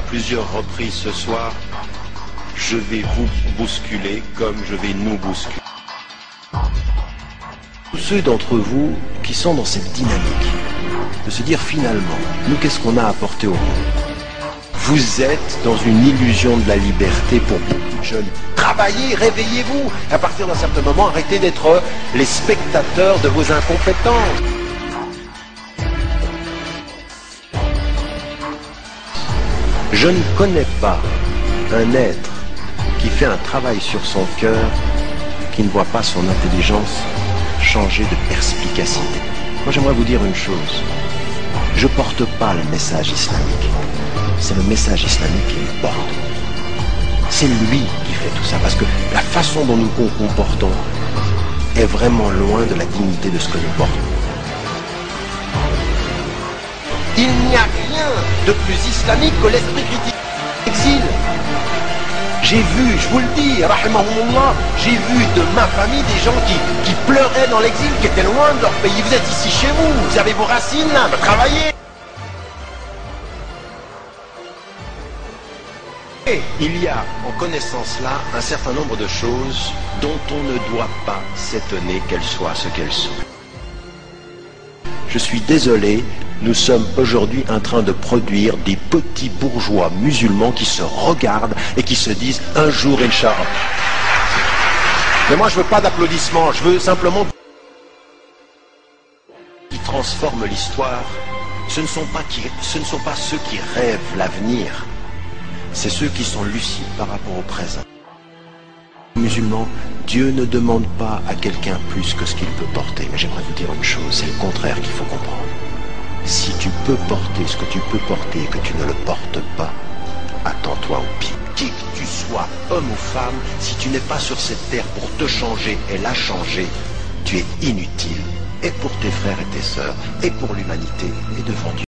plusieurs reprises ce soir, je vais vous bousculer comme je vais nous bousculer. Tous ceux d'entre vous qui sont dans cette dynamique, de se dire finalement, nous qu'est-ce qu'on a apporté au monde? Vous êtes dans une illusion de la liberté pour beaucoup de jeunes. Travaillez, réveillez-vous. À partir d'un certain moment, arrêtez d'être les spectateurs de vos incompétences. Je ne connais pas un être qui fait un travail sur son cœur qui ne voit pas son intelligence changer de perspicacité. Moi, j'aimerais vous dire une chose. Je ne porte pas le message islamique. C'est le message islamique qui le porte. C'est lui qui fait tout ça, parce que la façon dont nous nous comportons est vraiment loin de la dignité de ce que nous portons. Il n'y a rien de plus islamique que l'esprit critique. Exil. J'ai vu, je vous le dis, rahimahumullah, j'ai vu de ma famille des gens qui pleuraient dans l'exil, qui étaient loin de leur pays. Vous êtes ici chez vous, vous avez vos racines là, vous travaillez. Et il y a en connaissance là un certain nombre de choses dont on ne doit pas s'étonner qu'elles soient ce qu'elles sont. Je suis désolé, nous sommes aujourd'hui en train de produire des petits bourgeois musulmans qui se regardent et qui se disent un jour Inch'Allah. Mais moi je veux pas d'applaudissements, je veux simplement qui transforment l'histoire. Ce ne sont pas ceux qui rêvent l'avenir. C'est ceux qui sont lucides par rapport au présent. Musulmans, Dieu ne demande pas à quelqu'un plus que ce qu'il peut porter. Mais j'aimerais vous dire une chose, c'est le contraire qu'il faut comprendre. Si tu peux porter ce que tu peux porter et que tu ne le portes pas, attends-toi au pire. Qui que tu sois, homme ou femme, si tu n'es pas sur cette terre pour te changer et la changer, tu es inutile. Et pour tes frères et tes sœurs, et pour l'humanité, et devant Dieu.